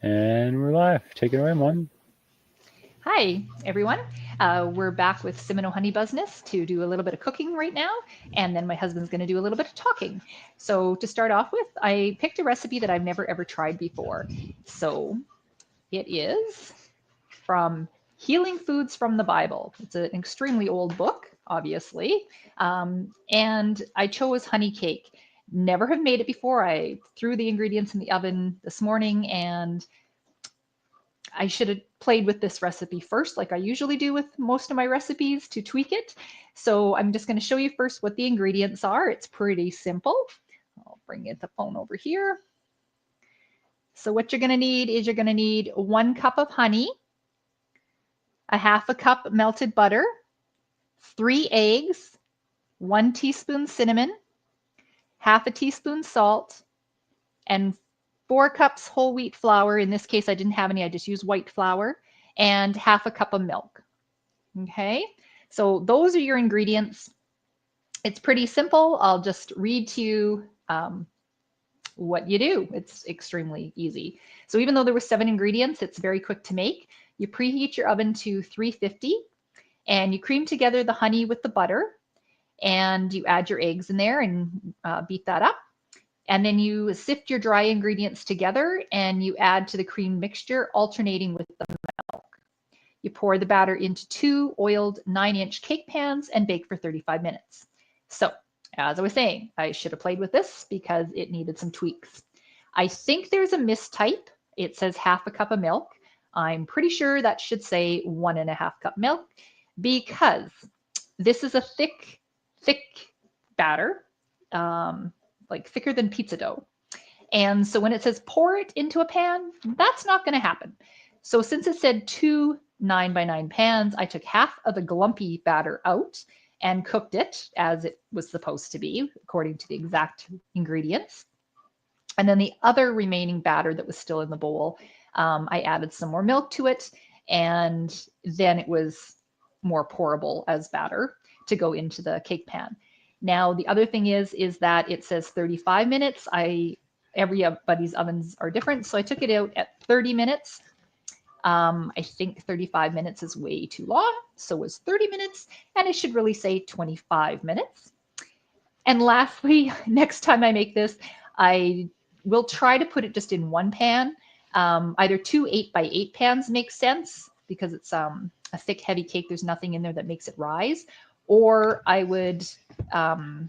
And we're live. Take it away, Mom. Hi, everyone. We're back with Semino Honey Business to do a little bit of cooking right now, and then my husband's going to do a little bit of talking. So to start off with, I picked a recipe that I've never ever tried before. So it is from Healing Foods from the Bible. It's an extremely old book, obviously, and I chose honey cake. Never have made it before. I threw the ingredients in the oven this morning and I should have played with this recipe first, like I usually do with most of my recipes to tweak it. So I'm just going to show you first what the ingredients are. It's pretty simple. I'll bring the phone over here. So what you're going to need is you're going to need 1 cup of honey, a half a cup melted butter, 3 eggs, 1 teaspoon cinnamon, half a teaspoon salt, and 4 cups whole wheat flour. In this case, I didn't have any. I just used white flour, and half a cup of milk. Okay, so those are your ingredients. It's pretty simple. I'll just read to you what you do. It's extremely easy. So even though there were 7 ingredients, it's very quick to make. You preheat your oven to 350 and you cream together the honey with the butter and you add your eggs in there and beat that up. And then you sift your dry ingredients together and you add to the cream mixture, alternating with the milk. You pour the batter into 2 oiled 9-inch cake pans and bake for 35 minutes. So, as I was saying, I should have played with this because it needed some tweaks. I think there's a mistype. It says half a cup of milk. I'm pretty sure that should say 1.5 cup milk because this is a thick batter, like thicker than pizza dough. And so when it says pour it into a pan, that's not going to happen. So since it said 2 9x9 pans, I took half of the glumpy batter out and cooked it as it was supposed to be, according to the exact ingredients. And then the other remaining batter that was still in the bowl, I added some more milk to it, and then it was more pourable as batter to go into the cake pan. Now, the other thing is that it says 35 minutes. Everybody's ovens are different, so I took it out at 30 minutes. I think 35 minutes is way too long, so it was 30 minutes, and it should really say 25 minutes. And lastly, next time I make this, I will try to put it just in one pan. Either 2 8x8 pans makes sense because it's a thick, heavy cake. There's nothing in there that makes it rise. Or I would, I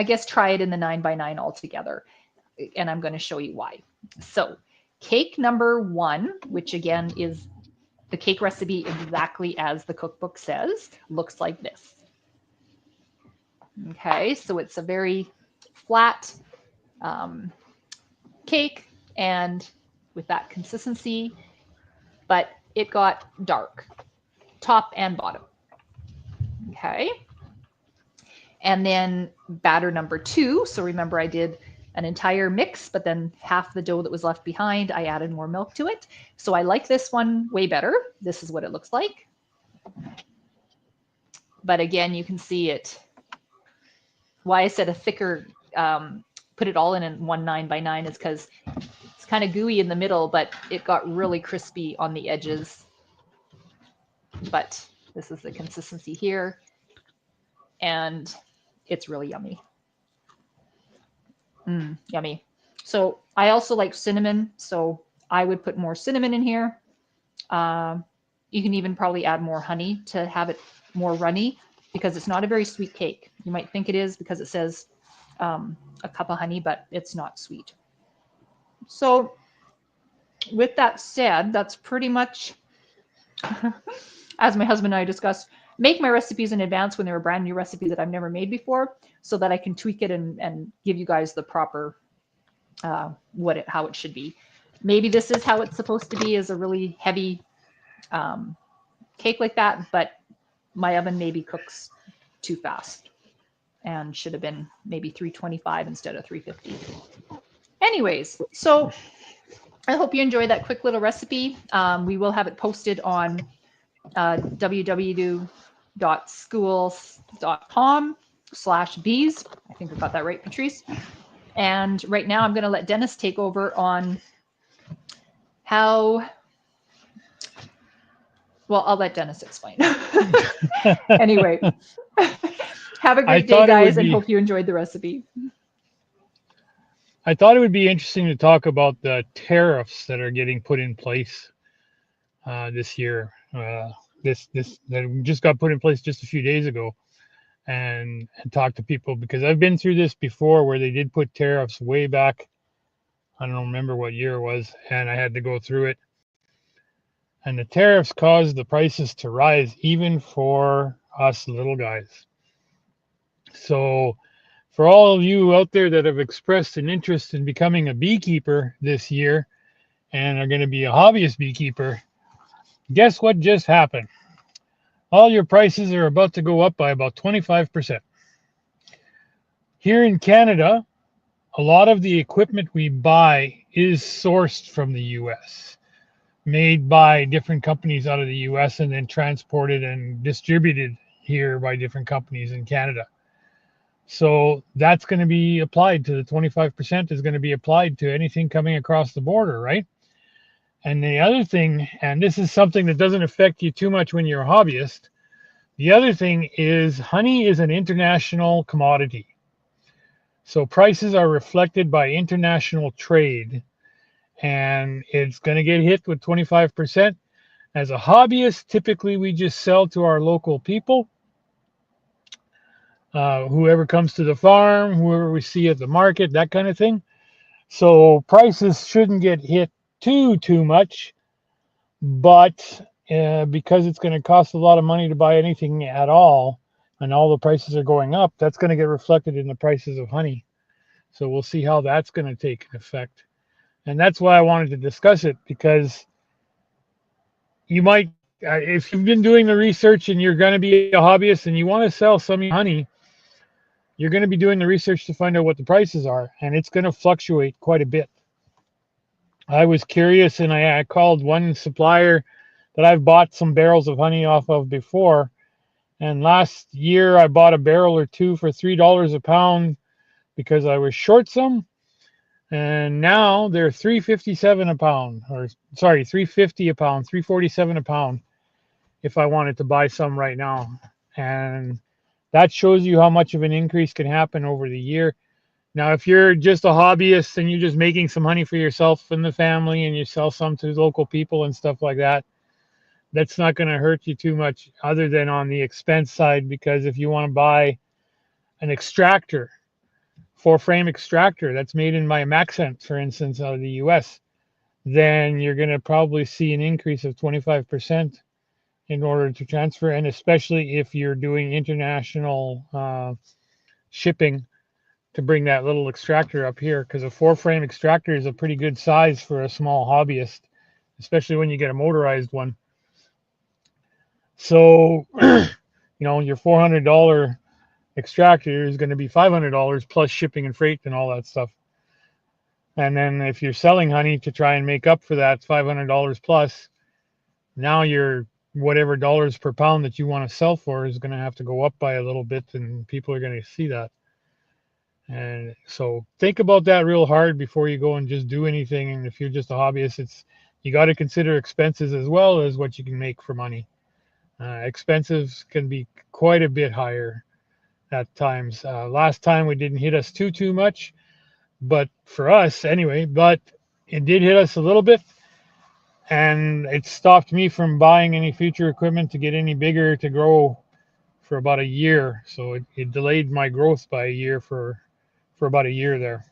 guess, try it in the 9x9 altogether. And I'm going to show you why. So cake number 1, which again is the cake recipe exactly as the cookbook says, looks like this. Okay, so it's a very flat cake and with that consistency, but it got dark, top and bottom. Okay, and then batter number 2. So remember I did an entire mix, but then half the dough that was left behind, I added more milk to it. So I like this one way better. This is what it looks like. But again, you can see it. Why I said a thicker, put it all in 1 9x9 is because it's kind of gooey in the middle, but it got really crispy on the edges. But this is the consistency here. And it's really yummy. Yummy. So I also like cinnamon, so I would put more cinnamon in here. You can even probably add more honey to have it more runny because it's not a very sweet cake. You might think it is because it says a cup of honey, but it's not sweet. So with that said, that's pretty much, as my husband and I discussed, make my recipes in advance when they're a brand new recipe that I've never made before so that I can tweak it and give you guys the proper how it should be. Maybe this is how it's supposed to be, is a really heavy cake like that, but my oven maybe cooks too fast and should have been maybe 325 instead of 350. Anyways, so I hope you enjoyed that quick little recipe. We will have it posted on www.schools.com/bees. I think I got that right, Patrice. And right now I'm going to let Dennis take over on how, well, I'll let Dennis explain. Anyway, have a great day, guys, and hope you enjoyed the recipe. I thought it would be interesting to talk about the tariffs that are getting put in place this year. This that just got put in place just a few days ago, and talk to people, because I've been through this before where they did put tariffs way back. I don't remember what year it was, and I had to go through it. And the tariffs caused the prices to rise even for us little guys. So for all of you out there that have expressed an interest in becoming a beekeeper this year and are going to be a hobbyist beekeeper, guess what just happened? All your prices are about to go up by about 25%. Here in Canada, a lot of the equipment we buy is sourced from the US, made by different companies out of the US and then transported and distributed here by different companies in Canada. So that's going to be applied to the 25% is going to be applied to anything coming across the border, right? And the other thing, and this is something that doesn't affect you too much when you're a hobbyist, the other thing is honey is an international commodity. So prices are reflected by international trade, and it's going to get hit with 25%. As a hobbyist, typically we just sell to our local people, whoever comes to the farm, whoever we see at the market, that kind of thing. So prices shouldn't get hit too much, but because it's going to cost a lot of money to buy anything at all, and all the prices are going up, that's going to get reflected in the prices of honey. So we'll see how that's going to take effect. And that's why I wanted to discuss it, because you might, if you've been doing the research and you're going to be a hobbyist and you want to sell some honey, you're going to be doing the research to find out what the prices are, and it's going to fluctuate quite a bit. I was curious, and I called one supplier that I've bought some barrels of honey off of before, and last year I bought a barrel or two for $3 a pound because I was short some, and now they're $3.57 a pound, or sorry, $3.50 a pound, $3.47 a pound if I wanted to buy some right now. And that shows you how much of an increase can happen over the year. Now, if you're just a hobbyist and you're just making some honey for yourself and the family, and you sell some to local people and stuff like that, that's not going to hurt you too much, other than on the expense side, because if you want to buy an extractor, 4-frame extractor that's made in by Maxent, for instance, out of the US, then you're going to probably see an increase of 25% in order to transfer, and especially if you're doing international shipping to bring that little extractor up here, because a 4-frame extractor is a pretty good size for a small hobbyist, especially when you get a motorized one. So, you know, your $400 extractor is going to be $500 plus shipping and freight and all that stuff. And then if you're selling honey to try and make up for that $500 plus, now your whatever dollars per pound that you want to sell for is going to have to go up by a little bit, and people are going to see that. And so think about that real hard before you go and just do anything. And if you're just a hobbyist, you got to consider expenses as well as what you can make for money. Expenses can be quite a bit higher at times. Last time we didn't hit us too much, but for us anyway, but it did hit us a little bit, and it stopped me from buying any future equipment to get any bigger to grow for about a year. So it delayed my growth by a year for about a year there.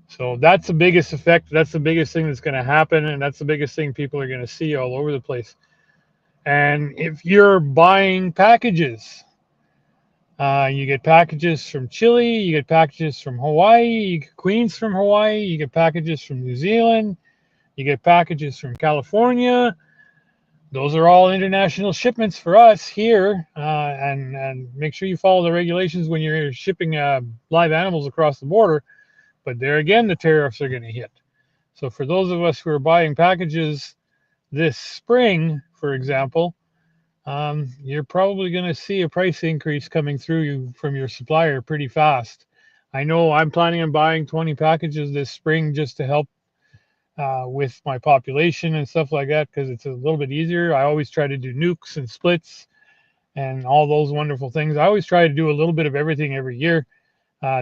So that's the biggest effect. That's the biggest thing that's going to happen, and that's the biggest thing people are going to see all over the place. And if you're buying packages, you get packages from Chile, you get packages from Hawaii, you get queens from Hawaii, you get packages from New Zealand, you get packages from California. Those are all international shipments for us here, and make sure you follow the regulations when you're shipping live animals across the border. But there again, the tariffs are going to hit. So for those of us who are buying packages this spring, for example, you're probably going to see a price increase coming through you from your supplier pretty fast. I know I'm planning on buying 20 packages this spring just to help with my population and stuff like that, because it's a little bit easier. I always try to do nukes and splits and all those wonderful things. I always try to do a little bit of everything every year.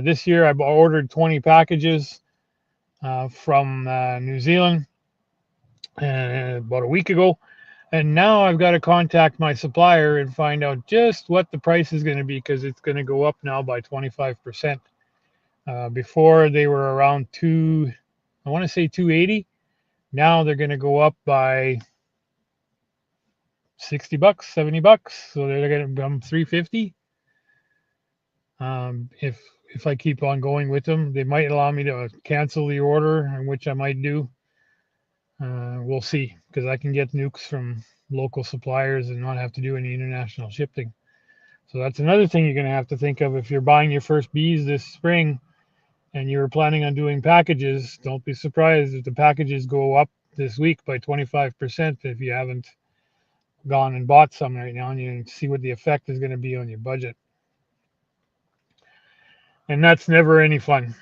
This year I ordered 20 packages from New Zealand about a week ago. And now I've got to contact my supplier and find out just what the price is going to be, because it's going to go up now by 25%. Before they were around I want to say 280. Now they're going to go up by 60 bucks, 70 bucks. So they're going to become 350. If I keep on going with them, they might allow me to cancel the order, which I might do. We'll see, because I can get nukes from local suppliers and not have to do any international shipping. So that's another thing you're going to have to think of if you're buying your first bees this spring and you're planning on doing packages. Don't be surprised if the packages go up this week by 25% if you haven't gone and bought some right now, and you can see what the effect is going to be on your budget. And that's never any fun.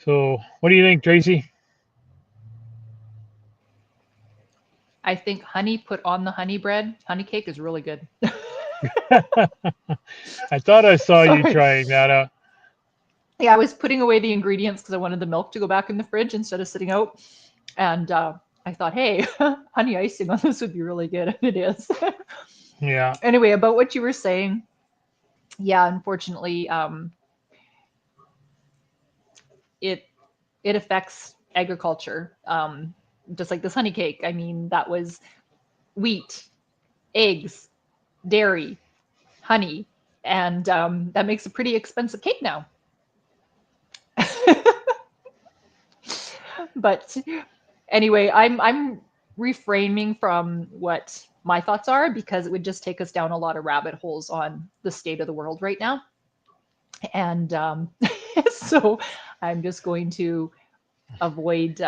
So what do you think, Tracy? I think honey put on the honey bread, honey cake is really good. I thought I saw you Sorry. trying that out. Yeah, I was putting away the ingredients because I wanted the milk to go back in the fridge instead of sitting out. And I thought, hey, honey icing on this would be really good. And it is. Yeah. Anyway, about what you were saying. Yeah, unfortunately, it affects agriculture. Just like this honey cake. I mean, that was wheat, eggs, dairy, honey, and that makes a pretty expensive cake now. But anyway, I'm reframing from what my thoughts are, because it would just take us down a lot of rabbit holes on the state of the world right now. And so I'm just going to avoid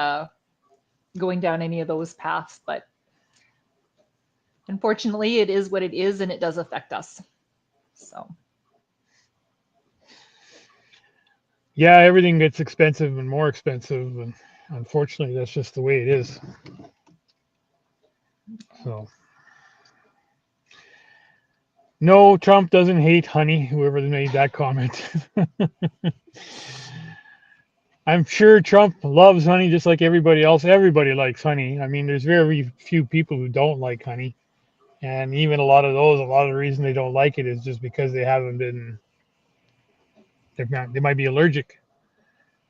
going down any of those paths. But unfortunately, it is what it is, and it does affect us. So. Yeah, everything gets expensive and more expensive, and unfortunately, that's just the way it is. So, no, Trump doesn't hate honey, whoever made that comment. I'm sure Trump loves honey just like everybody else. Everybody likes honey. I mean, there's very few people who don't like honey. And even a lot of the reason they don't like it is just because they might be allergic.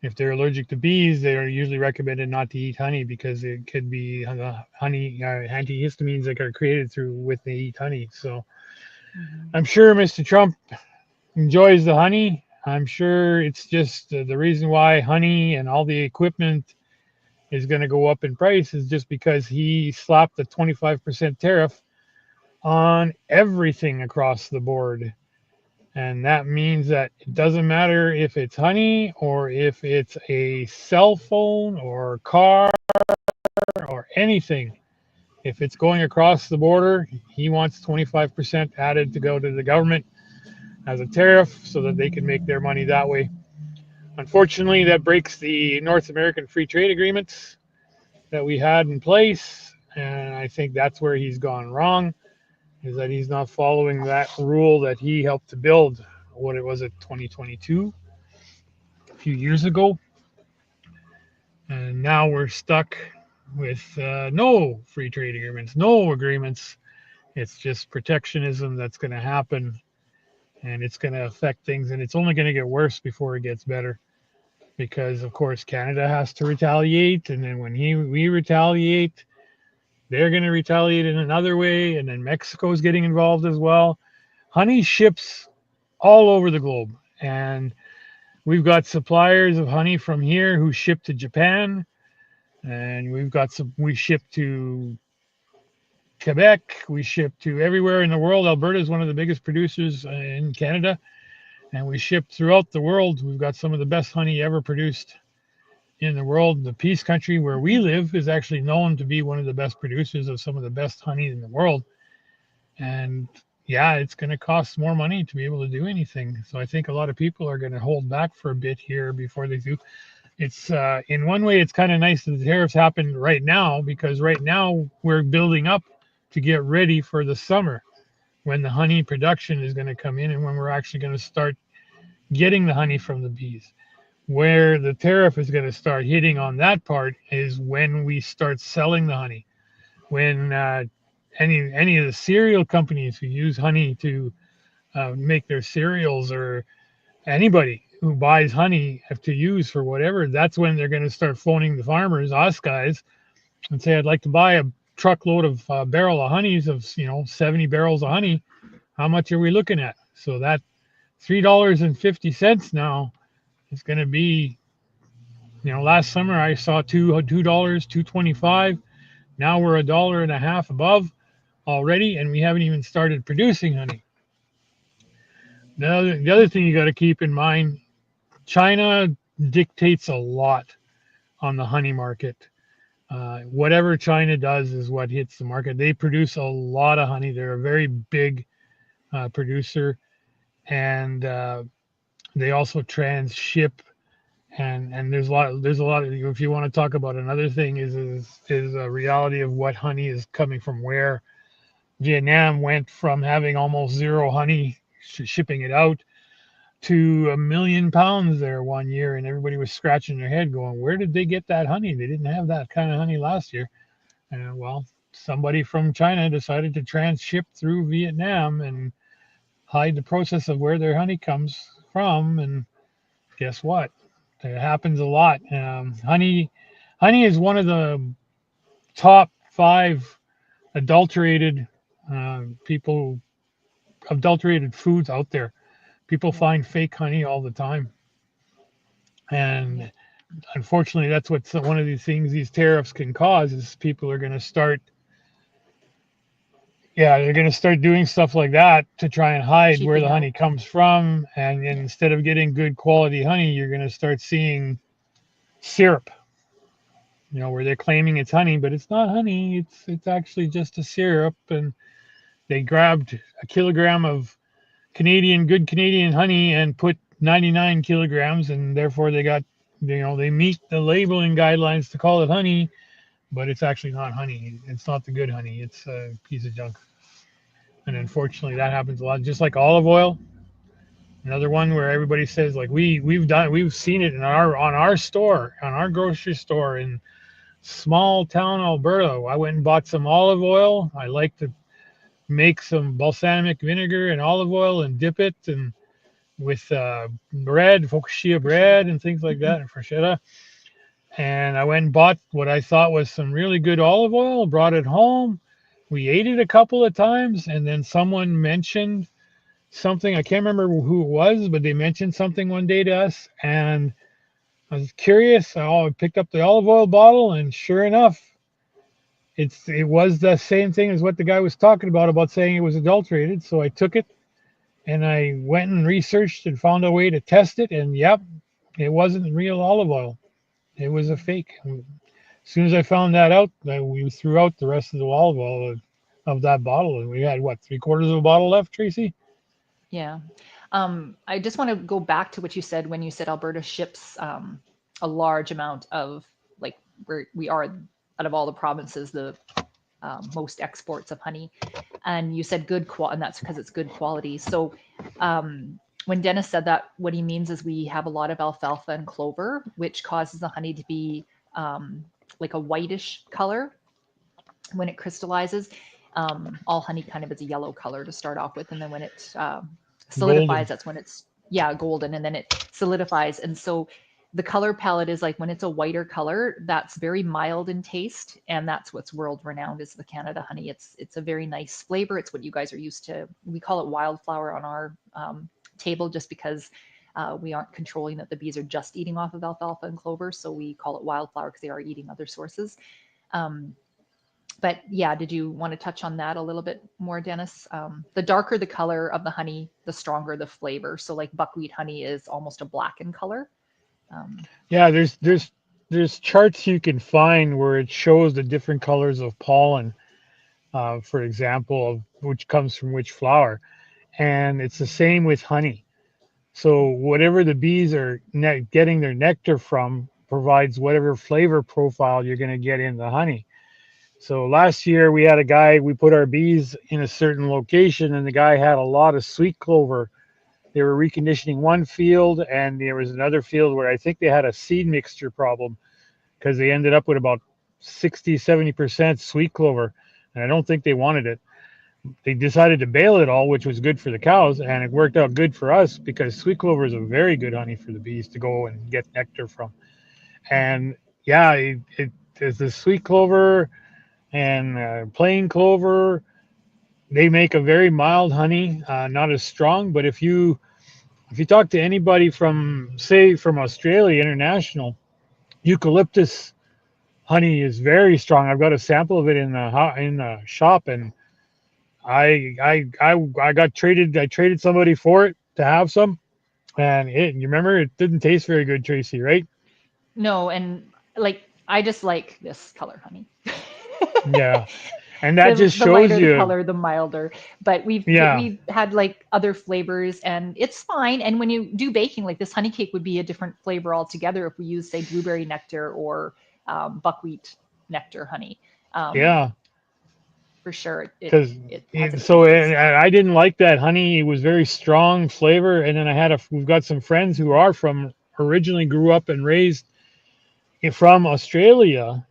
If they're allergic to bees, they are usually recommended not to eat honey, because it could be honey antihistamines that are created with they eat honey. So I'm sure Mr. Trump enjoys the honey. I'm sure it's just the reason why honey and all the equipment is going to go up in price is just because he slapped a 25% tariff on everything across the board. And that means that it doesn't matter if it's honey or if it's a cell phone or car or anything. If it's going across the border, he wants 25% added to go to the government as a tariff so that they can make their money that way. Unfortunately, that breaks the North American free trade agreements that we had in place. And I think that's where he's gone wrong, is that he's not following that rule that he helped to build. What it was at 2022, a few years ago. And now we're stuck with no free trade agreements, no agreements. It's just protectionism that's going to happen, and it's going to affect things, and it's only going to get worse before it gets better, because of course Canada has to retaliate, and then when we retaliate, they're going to retaliate in another way, and then Mexico's getting involved as well. Honey ships all over the globe, and we've got suppliers of honey from here who ship to Japan, and we ship to Quebec, we ship to everywhere in the world. Alberta is one of the biggest producers in Canada, and we ship throughout the world. We've got some of the best honey ever produced in the world. The Peace Country where we live is actually known to be one of the best producers of some of the best honey in the world. And yeah, it's going to cost more money to be able to do anything. So I think a lot of people are going to hold back for a bit here before they do. It's in one way, it's kind of nice that the tariffs happen right now, because right now we're building up to get ready for the summer when the honey production is going to come in and when we're actually going to start getting the honey from the bees. Where the tariff is going to start hitting on that part is when we start selling the honey. When any of the cereal companies who use honey to make their cereals, or anybody who buys honey to use for whatever, that's when they're going to start phoning the farmers, us guys, and say, I'd like to buy a truckload of barrel of honeys of 70 barrels of honey. How much are we looking at? So that $3.50 now is going to be, last summer I saw $2, 2.25. Now we're $1.50 above already, and we haven't even started producing honey. The other thing you got to keep in mind, China dictates a lot on the honey market. Whatever China does is what hits the market. They produce a lot of honey. They're a very big producer, and they also transship. And there's a lot of, if you want to talk about another thing, is a reality of what honey is coming from where. Vietnam went from having almost zero honey, shipping it out, to 1 million pounds there one year, and everybody was scratching their head going, where did they get that honey? They didn't have that kind of honey last year. Well, somebody from China decided to transship through Vietnam and hide the process of where their honey comes from, and guess what? It happens a lot. Honey is one of the top 5 adulterated adulterated foods out there. People Yeah. find fake honey all the time, and unfortunately, that's what one of these things these tariffs can cause is people are going to start. Yeah, they're going to start doing stuff like that to try and hide where the Cheaping out. honey comes from, and instead of getting good quality honey, you're going to start seeing syrup. Where they're claiming it's honey, but it's not honey. It's actually just a syrup, and they grabbed a kilogram of good Canadian honey and put 99 kilograms, and therefore they got, they meet the labeling guidelines to call it honey, but it's actually not honey. It's not the good honey. It's a piece of junk. And unfortunately, that happens a lot. Just like olive oil, another one where everybody says like we've seen it in our store, on our grocery store in small town Alberta. I went and bought some olive oil. I like to make some balsamic vinegar and olive oil and dip it and with bread, focaccia bread and things like that, and bruschetta. And I went and bought what I thought was some really good olive oil, brought it home. We ate it a couple of times, and then someone mentioned something. I can't remember who it was, but they mentioned something one day to us, and I was curious. I picked up the olive oil bottle, and sure enough, it was the same thing as what the guy was talking about saying it was adulterated. So I took it and I went and researched and found a way to test it, and yep, it wasn't real olive oil. It was a fake. As soon as I found that out, we threw out the rest of the olive oil of that bottle, and we had what, 3/4 of a bottle left, Tracy? Yeah. I just want to go back to what you said when you said Alberta ships a large amount of, like, where we are out of all the provinces, the most exports of honey. And you said good quality, and that's because it's good quality. So when Dennis said that, what he means is we have a lot of alfalfa and clover, which causes the honey to be like a whitish color when it crystallizes. All honey kind of is a yellow color to start off with, and then when it solidifies, Golden. that's when it's golden, and then it solidifies. And so the color palette is like when it's a whiter color, that's very mild in taste, and that's what's world renowned is the Canada honey. It's a very nice flavor. It's what you guys are used to. We call it wildflower on our table just because we aren't controlling that the bees are just eating off of alfalfa and clover, so we call it wildflower because they are eating other sources. But yeah, did you want to touch on that a little bit more, Dennis? The darker the color of the honey, the stronger the flavor. So like buckwheat honey is almost a black in color. Yeah, there's charts you can find where it shows the different colors of pollen. for example, of which comes from which flower. And it's the same with honey. So whatever the bees are getting their nectar from provides whatever flavor profile you're going to get in the honey. So last year we had a guy, we put our bees in a certain location, and the guy had a lot of sweet clover. They were reconditioning one field, and there was another field where I think they had a seed mixture problem because they ended up with about 60-70% sweet clover, and I don't think they wanted it. They decided to bale it all, which was good for the cows, and it worked out good for us because sweet clover is a very good honey for the bees to go and get nectar from. And yeah, it is the sweet clover and plain clover. They make a very mild honey, not as strong. But if you talk to anybody from, say, from Australia International, eucalyptus honey is very strong. I've got a sample of it in the shop, and I got traded. I traded somebody for it to have some, and you remember it didn't taste very good, Tracy, right? No, and like I just like this color honey. Yeah, and that just The shows lighter the you. color, the milder. But Yeah, we've had like other flavors, and it's fine. And when you do baking, like this honey cake would be a different flavor altogether if we use, say, blueberry nectar or buckwheat nectar honey. Um, yeah. for sure, Because it has a so different taste. I didn't like that honey. It was very strong flavor, and then we've got some friends who are from originally grew up and raised from Australia,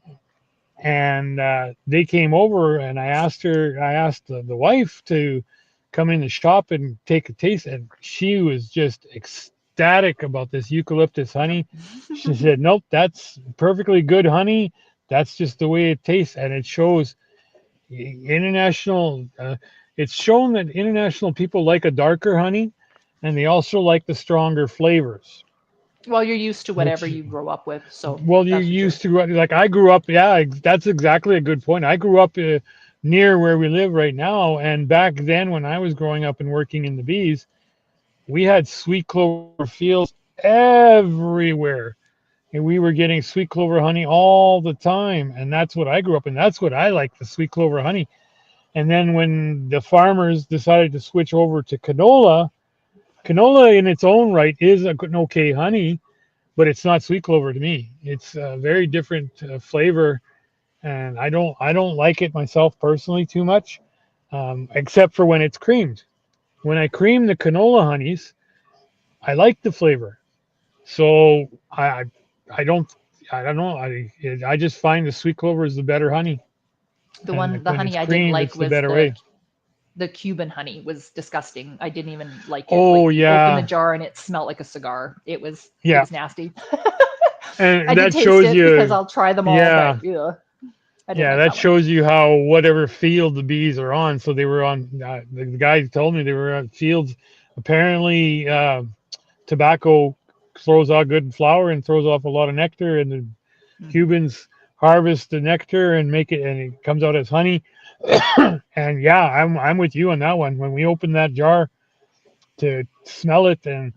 and they came over, and I asked the wife to come in the shop and take a taste, and she was just ecstatic about this eucalyptus honey. She said, "Nope, that's perfectly good honey. That's just the way it tastes, and it shows." International, it's shown that international people like a darker honey, and they also like the stronger flavors. Well, you're used to whatever Which, you grow up with, so well, you that's for sure. used to, like, I grew up. Yeah, that's exactly a good point. I grew up near where we live right now, and back then when I was growing up and working in the bees, we had sweet clover fields everywhere, and we were getting sweet clover honey all the time, and that's what I grew up in. That's what I like, the sweet clover honey. And then when the farmers decided to switch over to canola, canola in its own right is an okay honey, but it's not sweet clover to me. It's a very different flavor, and I don't like it myself personally too much, except for when it's creamed. When I cream the canola honeys, I like the flavor. So I don't I don't know. I just find the sweet clover is the better honey, and The when it's honey I didn't creamed, like it's the was better way. the Cuban honey was disgusting. I didn't even like it. Like Oh you open the yeah, jar and it smelled like a cigar. It yeah. was nasty. I And did that taste shows it because you, I'll try them all, but yeah, yeah, I didn't yeah, like that that one. shows you how whatever field the bees are on. So they were on, the guy told me they were on fields. Apparently, tobacco throws out good flower and throws off a lot of nectar, and the Hmm. Cubans harvest the nectar and make it, and it comes out as honey. And yeah, I'm with you on that one. When we opened that jar to smell it, and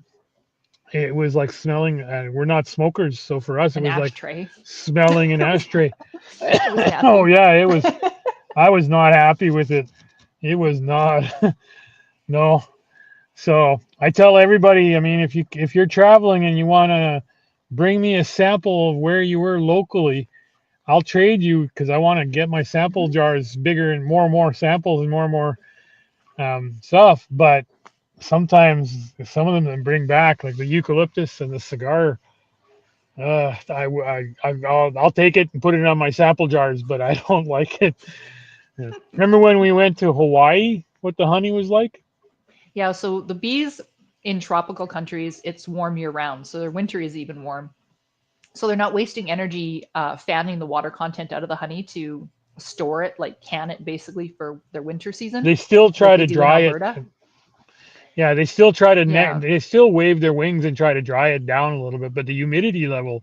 it was like smelling. We're not smokers, so for us, it An was like ashtray. smelling an It was ashtray. it was Oh nasty. yeah, it was. I was not happy with it. It was not. No. So I tell everybody. I mean, if you're traveling and you want to bring me a sample of where you were locally, I'll trade you because I want to get my sample Mhm. jars bigger and more samples and more stuff. But sometimes some of them that bring back, like the eucalyptus and the cigar, I'll take it and put it on my sample jars, but I don't like it. Yeah. Remember when we went to Hawaii? What the honey was like? Yeah, so the bees in tropical countries, it's warm year round. So their winter is even warm. So they're not wasting energy fanning the water content out of the honey to store it, like can it basically for their winter season, They still like try we to do in dry it. Alberta. Yeah, they still try to Yeah, they still wave their wings and try to dry it down a little bit, but the humidity level.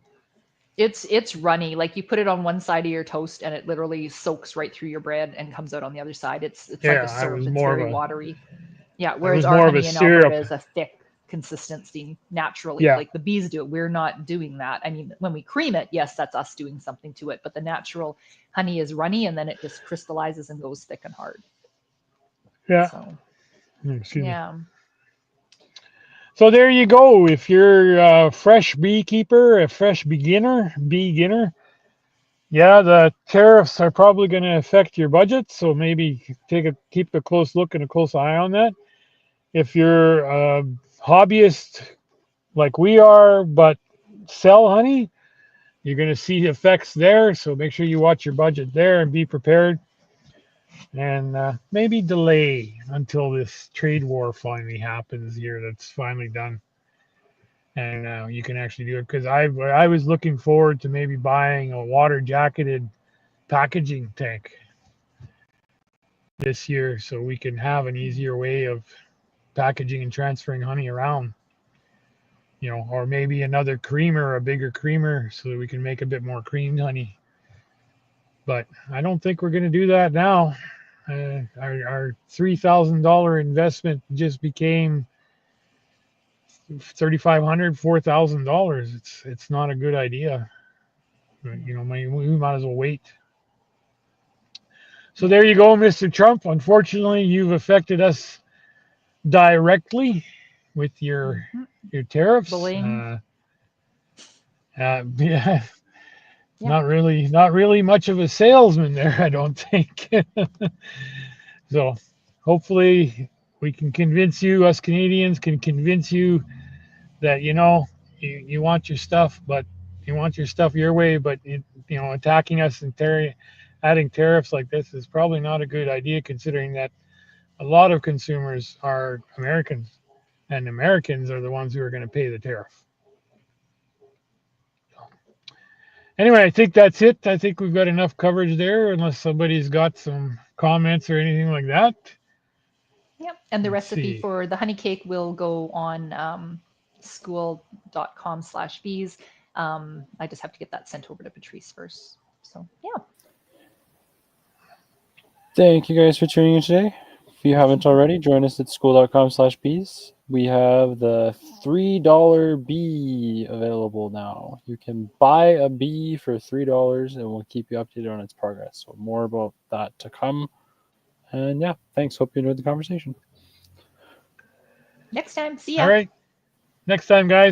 it's runny. Like you put it on one side of your toast and it literally soaks right through your bread and comes out on the other side. It's like a Yeah, syrup. It's very watery. Yeah, it whereas was our more of a honey in Alberta syrup. is a thick, consistency naturally, Yeah. like the bees do it. We're not doing that. I mean, when we cream it, yes, that's us doing something to it, but the natural honey is runny and then it just crystallizes and goes thick and hard. Yeah. So, Excuse me. yeah. So there you go. If you're a fresh beekeeper, a fresh beginner, yeah, the tariffs are probably going to affect your budget. So maybe keep a close look and a close eye on that. If you're a hobbyist like we are, but sell honey, you're going to see effects there. So make sure you watch your budget there and be prepared. And maybe delay until this trade war finally happens here. That's finally done. And you can actually do it, because I was looking forward to maybe buying a water jacketed packaging tank this year so we can have an easier way of packaging and transferring honey around, or maybe another creamer, a bigger creamer, so that we can make a bit more creamed honey. But I don't think we're going to do that now. Our $3,000 investment just became $3,500, $4,000. It's not a good idea. We might as well wait. So there you go, Mr. Trump. Unfortunately, you've affected us directly with your tariffs. Yeah, not really much of a salesman there, I don't think. So hopefully we can convince you, us Canadians can convince you that you want your stuff, but you want your stuff your way, but attacking us and adding tariffs like this is probably not a good idea, considering that a lot of consumers are Americans, and Americans are the ones who are going to pay the tariff. Anyway, I think that's it. I think we've got enough coverage there, unless somebody's got some comments or anything like that. Yep. And the Let's recipe see. for the honey cake will go on school.com/bees. I just have to get that sent over to Patrice first. So, yeah. Thank you guys for tuning in today. If you haven't already, join us at school.com/bees. We have the $3 bee available now. You can buy a bee for $3 and we'll keep you updated on its progress. So more about that to come. And yeah, thanks. Hope you enjoyed the conversation. Next time. See ya. All right. Next time, guys.